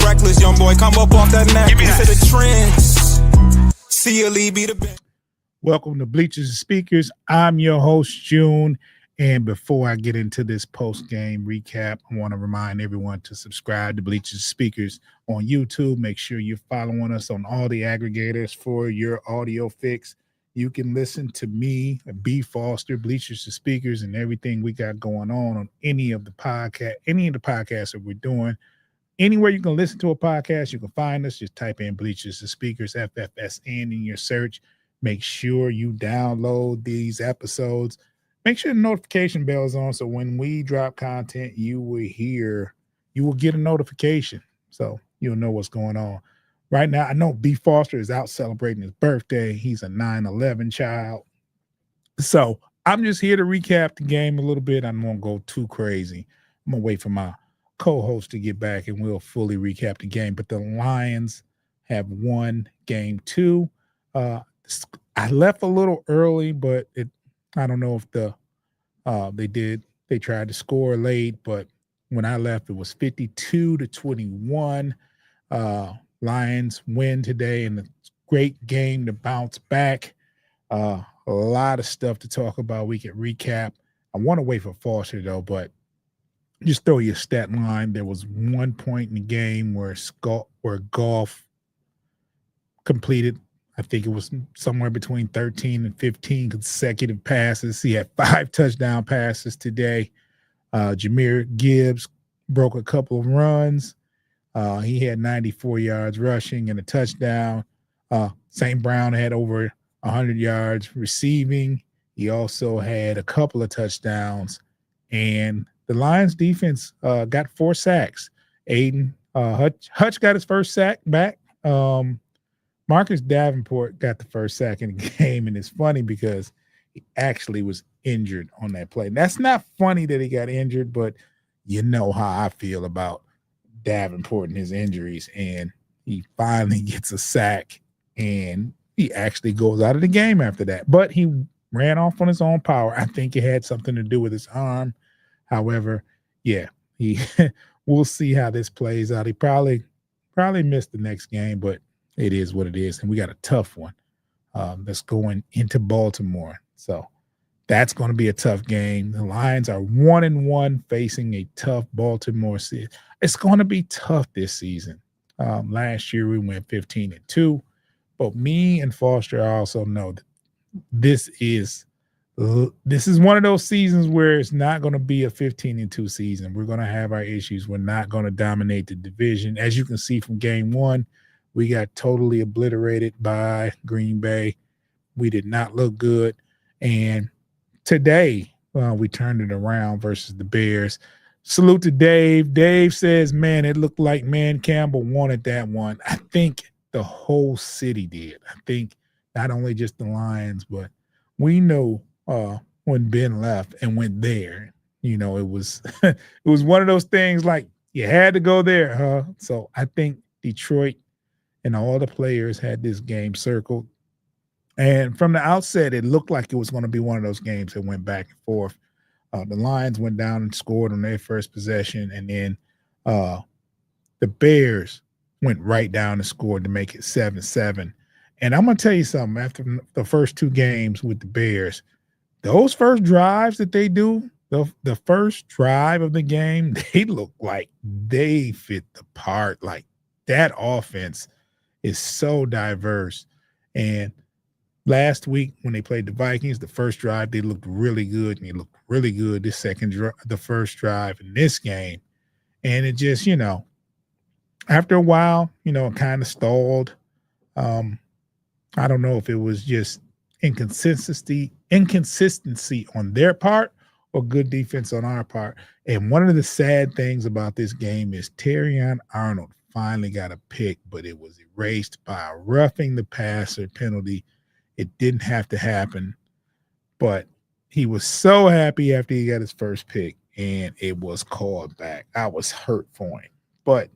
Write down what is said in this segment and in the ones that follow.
reckless, young boy, come up off that necklace. To the trends, see a lead be the best. Welcome to Bleachers and Speakers. I'm your host, June. And before I get into this post-game recap, I want to remind everyone to subscribe to Bleachers and Speakers on YouTube. Make sure you're following us on all the aggregators for your audio fix. You can listen to me, B. Foster, Bleachers and Speakers, and everything we got going on any of the podcasts that we're doing. Anywhere you can listen to a podcast, you can find us. Just type in Bleachers and Speakers, FFSN, in your search. Make sure you download these episodes. Make sure the notification bell is on so when we drop content, you will get a notification so you'll know what's going on. Right now, I know B. Foster is out celebrating his birthday. He's a 9/11 child. So I'm just here to recap the game a little bit. I don't want to go too crazy. I'm going to wait for my co-host to get back and we'll fully recap the game. But the Lions have won game 2. I left a little early, but I don't know if they tried to score late, but when I left, it was 52-21. Lions win today, and a great game to bounce back. A lot of stuff to talk about. We can recap. I want to wait for Foster, though, but just throw your stat line. There was one point in the game where Goff completed, I think it was somewhere between 13 and 15 consecutive passes. He had 5 touchdown passes today. Jahmyr Gibbs broke a couple of runs. He had 94 yards rushing and a touchdown. St. Brown had over 100 yards receiving. He also had a couple of touchdowns. And the Lions defense got 4 sacks. Aiden Hutch got his first sack back. Marcus Davenport got the first sack in the game, and it's funny because he actually was injured on that play. That's not funny that he got injured, but you know how I feel about Davenport and his injuries, and he finally gets a sack, and he actually goes out of the game after that. But he ran off on his own power. I think it had something to do with his arm. However, yeah, we'll see how this plays out. He probably missed the next game, but it is what it is, and we got a tough one that's going into Baltimore. So that's going to be a tough game. The Lions are 1-1 facing a tough Baltimore season. It's going to be tough this season. Last year we went 15-2, but me and Foster also know that this is one of those seasons where it's not going to be a 15-2 season. We're going to have our issues. We're not going to dominate the division. As you can see from game 1, we got totally obliterated by Green Bay. We did not look good. And today, we turned it around versus the Bears. Salute to Dave. Dave says, man, it looked like Man Campbell wanted that one. I think the whole city did. I think not only just the Lions, but we know when Ben left and went there, it was it was one of those things like you had to go there, huh? So I think Detroit and all the players had this game circled. And from the outset, it looked like it was going to be one of those games that went back and forth. The Lions went down and scored on their first possession, and then the Bears went right down and scored to make it 7-7. And I'm going to tell you something. After the first 2 games with the Bears, those first drives that they do, the first drive of the game, they look like they fit the part. Like that offense is so diverse. And last week when they played the Vikings, the first drive, they looked really good, and they looked really good the first drive in this game. And it just, after a while, it kind of stalled. I don't know if it was just inconsistency on their part or good defense on our part. And one of the sad things about this game is Terrion Arnold finally got a pick, but it was erased by a roughing the passer penalty. It didn't have to happen, but he was so happy after he got his first pick, and it was called back. I was hurt for him, but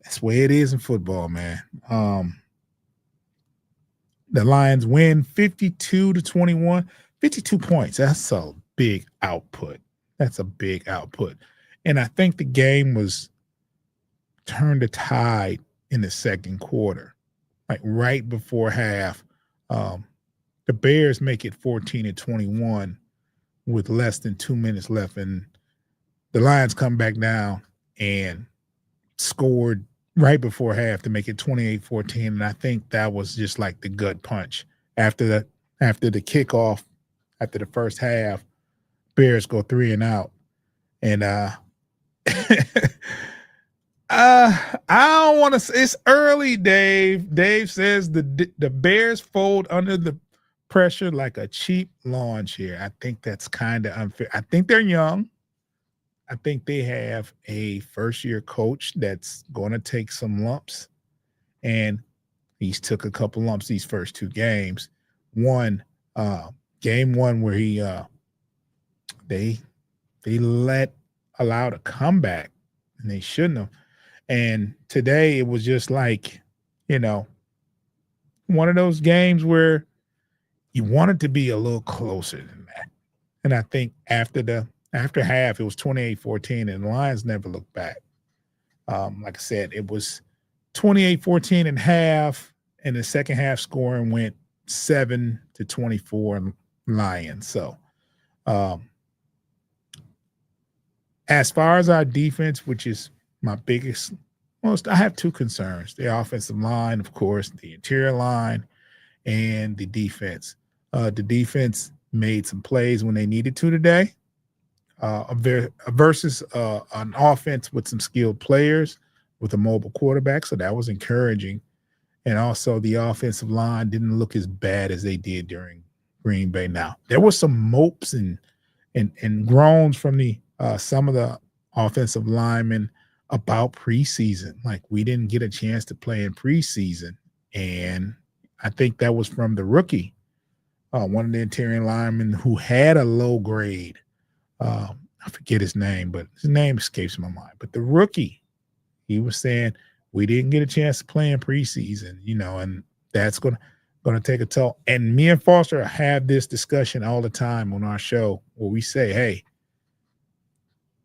that's the way it is in football, man. The Lions win 52-21, 52 points. That's a big output. And I think the game was turned the tide in the second quarter, like right before half. Um, the Bears make it 14-21 with less than 2 minutes left, and the Lions come back down and scored right before half to make it 28-14. And I think that was just like the gut punch after the kickoff, after the first half. Bears go 3-and-out, and I don't want to say it's early, Dave. Dave says the Bears fold under the pressure like a cheap lawn chair. I think that's kind of unfair. I think they're young. I think they have a first-year coach that's going to take some lumps, and he's took a couple lumps these first two games. Game one where they allowed a comeback, and they shouldn't have. And today it was just like, one of those games where you want it to be a little closer than that. And I think after half, it was 28-14, and the Lions never looked back. Like I said, it was 28-14 and half, and the second half scoring went 7-24 Lions. So as far as our defense, which is my biggest, I have two concerns: the offensive line, of course, the interior line, and the defense. The defense made some plays when they needed to today, versus an offense with some skilled players with a mobile quarterback. So that was encouraging. And also the offensive line didn't look as bad as they did during Green Bay. Now, there were some mopes and groans from some of the offensive linemen about preseason. Like, we didn't get a chance to play in preseason. And I think that was from the rookie, one of the interior linemen who had a low grade. I forget his name, but his name escapes my mind. But the rookie, he was saying, we didn't get a chance to play in preseason, and that's going to take a toll. And me and Foster have this discussion all the time on our show where we say, hey,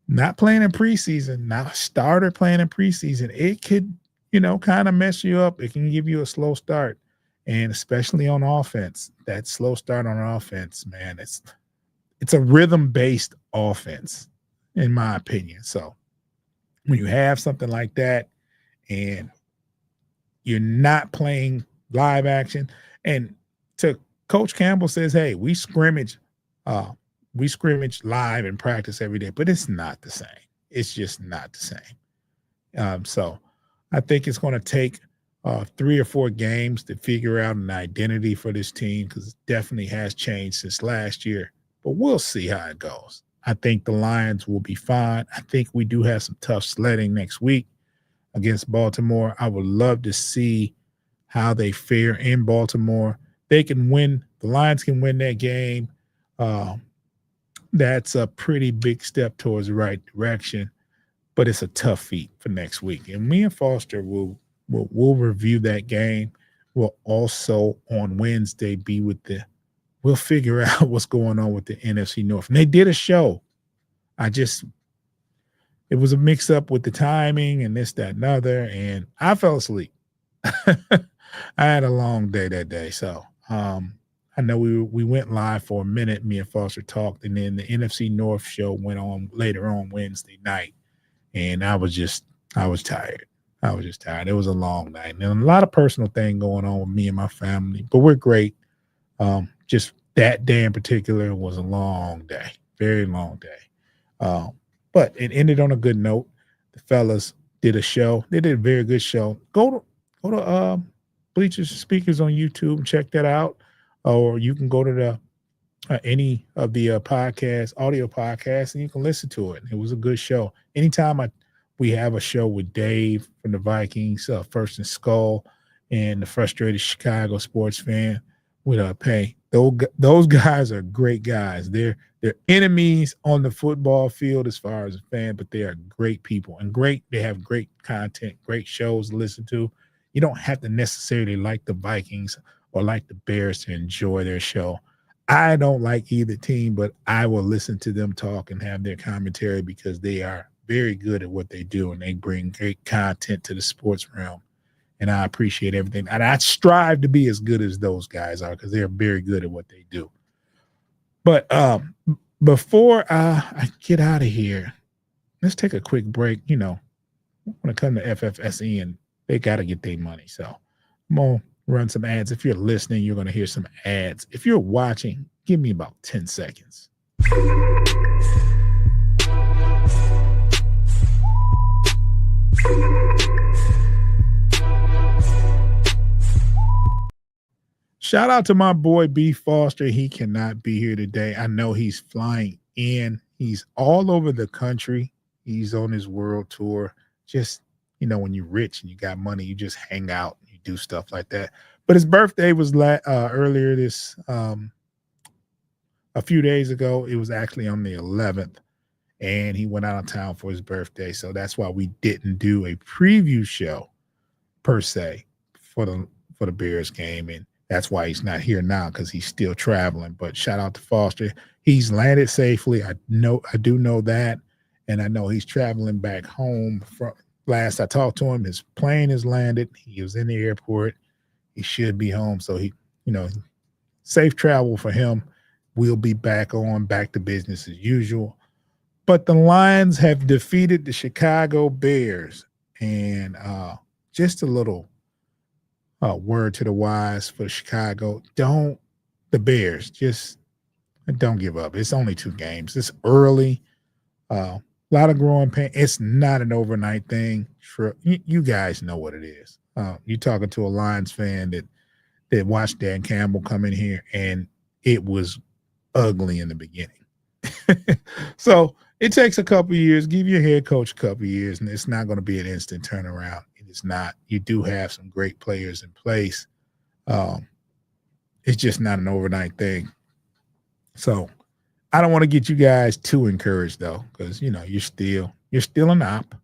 not playing in preseason, not a starter playing in preseason, it could, kind of mess you up. It can give you a slow start. And especially on offense, that slow start on offense, man, it's a rhythm-based offense, in my opinion. So when you have something like that and you're not playing live action, and to Coach Campbell says, hey, we scrimmage live in practice every day, but it's not the same. It's just not the same. So I think it's going to take 3 or 4 games to figure out an identity for this team, because it definitely has changed since last year. But we'll see how it goes. I think the Lions will be fine. I think we do have some tough sledding next week against Baltimore. I would love to see how they fare in Baltimore. They can win. The Lions can win that game. That's a pretty big step towards the right direction, but it's a tough feat for next week. And me and Foster will review that game. We'll also on Wednesday we'll figure out what's going on with the NFC North. And they did a show. It was a mix up with the timing and this, that, and other, and I fell asleep. I had a long day that day. So I know we went live for a minute. Me and Foster talked, and then the NFC North show went on later on Wednesday night, and I was tired. I was just tired. It was a long night, and a lot of personal thing going on with me and my family, but we're great. Just that day in particular was a long day, very long day. But it ended on a good note. The fellas did a show. They did a very good show. Go to Bleachers Speakers on YouTube and check that out. Or you can go to the any of the audio podcasts, and you can listen to it. It was a good show. Anytime we have a show with Dave from the Vikings, First and Skull, and the Frustrated Chicago Sports Fan with Pay. Those guys are great guys. They're enemies on the football field as far as a fan, but they are great people and they have great content, great shows to listen to. You don't have to necessarily like the Vikings or like the Bears to enjoy their show. I don't like either team, but I will listen to them talk and have their commentary because they are very good at what they do, and they bring great content to the sports realm. And I appreciate everything. And I strive to be as good as those guys are because they're very good at what they do. But before I get out of here, let's take a quick break. You know, when it comes to FFSE, they got to get their money. So I'm going to run some ads. If you're listening, you're going to hear some ads. If you're watching, give me about 10 seconds. Shout out to my boy B Foster. He cannot be here today. I know he's flying in. He's all over the country. He's on his world tour. Just, you know, when you're rich and you got money, you just hang out, you do stuff like that. But his birthday was earlier this a few days ago. It was actually on the 11th, and he went out of town for his birthday. So that's why we didn't do a preview show per se for the Bears game, and that's why he's not here now, because he's still traveling. But shout out to Foster. He's landed safely. I do know that. And I know he's traveling back home. From last I talked to him, his plane has landed. He was in the airport. He should be home. So he, you know, safe travel for him. We'll be back to business as usual. But the Lions have defeated the Chicago Bears. And just a little word to the wise for Chicago. The Bears, just don't give up. It's only 2 games. It's early. A lot of growing pain. It's not an overnight thing. You guys know what it is. You're talking to a Lions fan that watched Dan Campbell come in here, and it was ugly in the beginning. So it takes a couple of years. Give your head coach a couple of years, and it's not going to be an instant turnaround. It's not. You do have some great players in place. It's just not an overnight thing. So I don't want to get you guys too encouraged, though, because, you know, you're still an op,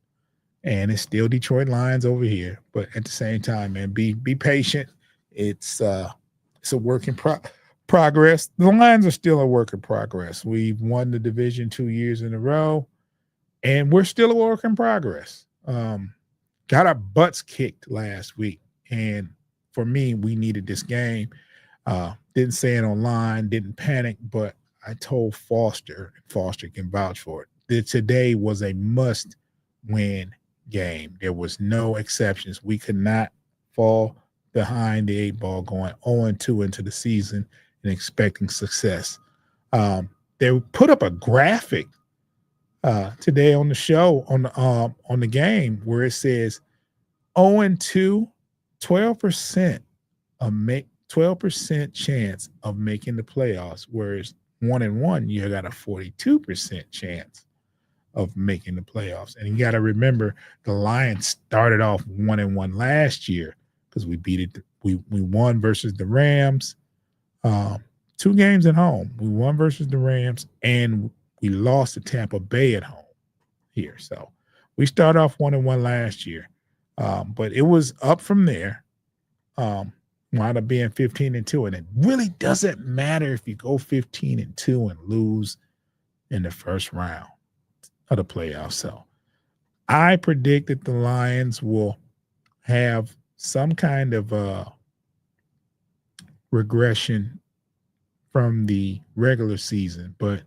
and it's still Detroit Lions over here. But at the same time, man, be patient. It's a work in progress. The Lions are still a work in progress. We've won the division 2 years in a row, and we're still a work in progress. Got our butts kicked last week, and for me, we needed this game. Didn't say it online, didn't panic, but I told Foster, and Foster can vouch for it, that today was a must-win game. There was no exceptions. We could not fall behind the 8 ball going 0-2 into the season and expecting success. They put up a graphic today on the show on the game where it says 0-2, 12% 12% chance of making the playoffs, whereas 1-1 you got a 42% chance of making the playoffs. And you got to remember the Lions started off 1-1 last year because we beat it. We won versus the Rams, 2 games at home. We won versus the Rams, and we lost to Tampa Bay at home here. So we started off 1-1 last year, but it was up from there. Wound up being 15-2, and it really doesn't matter if you go 15-2 and lose in the first round of the playoffs. So I predict that the Lions will have some kind of regression from the regular season, but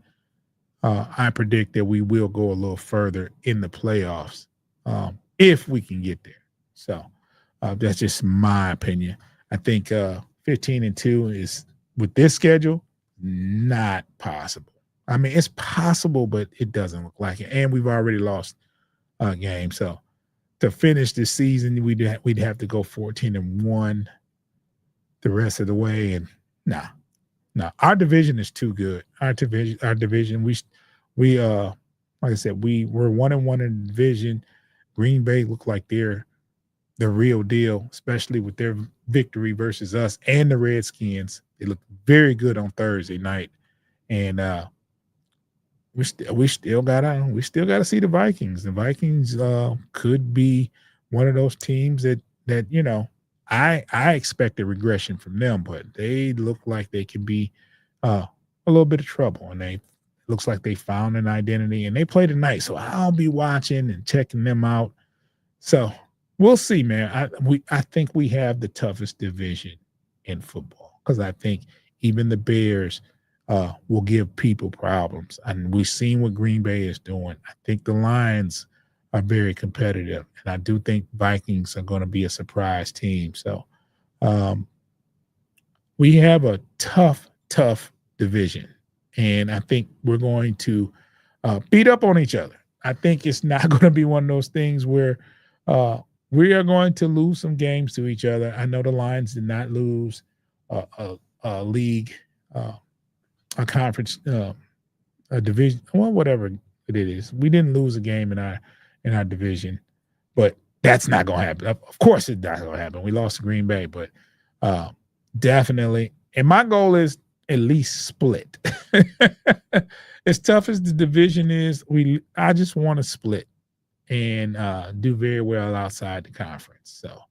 I predict that we will go a little further in the playoffs if we can get there. So that's just my opinion. I think 15-2 is, with this schedule, not possible. I mean, it's possible, but it doesn't look like it. And we've already lost a game. So to finish this season, we'd have to go 14-1 the rest of the way. And no, our division is too good. Our division, we like I said, we're 1-1 in the division. Green Bay look like they're the real deal, especially with their victory versus us and the Redskins. They look very good on Thursday night, and we still gotta see the Vikings. The Vikings could be one of those teams that you know, I expect a regression from them, but they look like they can be a little bit of trouble, and looks like they found an identity, and they play tonight. So I'll be watching and checking them out. So we'll see, man. I think we have the toughest division in football, because I think even the Bears will give people problems. And we've seen what Green Bay is doing. I think the Lions are very competitive, and I do think Vikings are going to be a surprise team. So we have a tough division, and I think we're going to beat up on each other. I think it's not going to be one of those things where we are going to lose some games to each other. I know the Lions did not lose a league, a conference, a division, well, whatever it is. We didn't lose a game in our division, but that's not going to happen. Of course, it's not going to happen. We lost to Green Bay, but definitely. And my goal is at least split. As tough as the division is, I just want to split and do very well outside the conference. So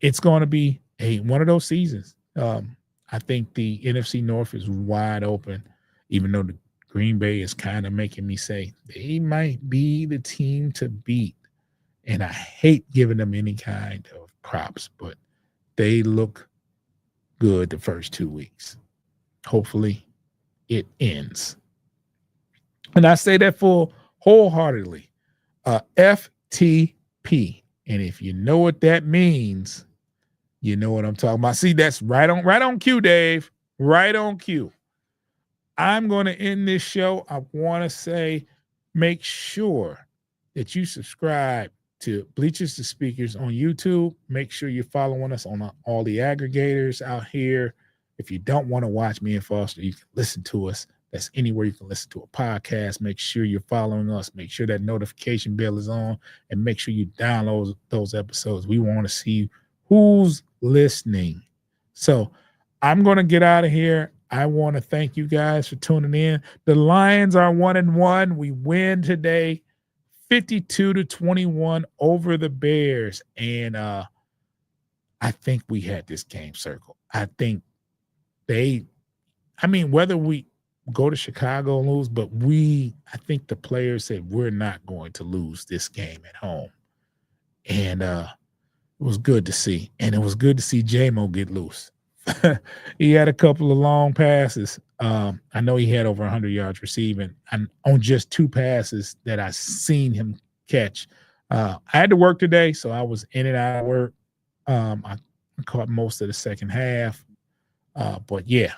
it's going to be one of those seasons. I think the NFC North is wide open, even though the Green Bay is kind of making me say they might be the team to beat. And I hate giving them any kind of props, but they look good the first 2 weeks. Hopefully it ends. And I say that full wholeheartedly. FTP. And if you know what that means, you know what I'm talking about. See, that's right on cue, Dave. Right on cue. I'm going to end this show. I want to say, make sure that you subscribe to Bleachers to Speakers on YouTube. Make sure you're following us on all the aggregators out here. If you don't want to watch me and Foster, you can listen to us. That's anywhere you can listen to a podcast. Make sure you're following us. Make sure that notification bell is on, and make sure you download those episodes. We want to see who's listening. So I'm going to get out of here. I want to thank you guys for tuning in. The Lions are 1-1. We win today, 52-21 over the Bears. And I think we had this game circled. I think whether we go to Chicago and lose, but I think the players said we're not going to lose this game at home. And it was good to see. And it was good to see J-Mo get loose. He had a couple of long passes. I know he had over 100 yards receiving, and on just 2 passes that I seen him catch. I had to work today, so I was in and out of work. I caught most of the second half. But yeah,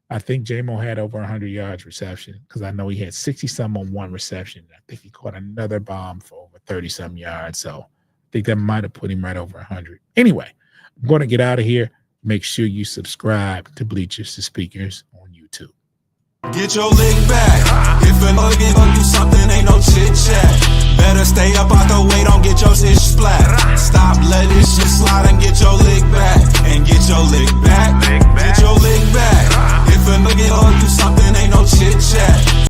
I think J-Mo had over 100 yards reception, because I know he had 60-some on one reception. I think he caught another bomb for over 30-some yards. So I think that might have put him right over 100. Anyway, I'm going to get out of here. Make sure you subscribe to Bleachers to Speakers on YouTube. Get your leg back. If an again, you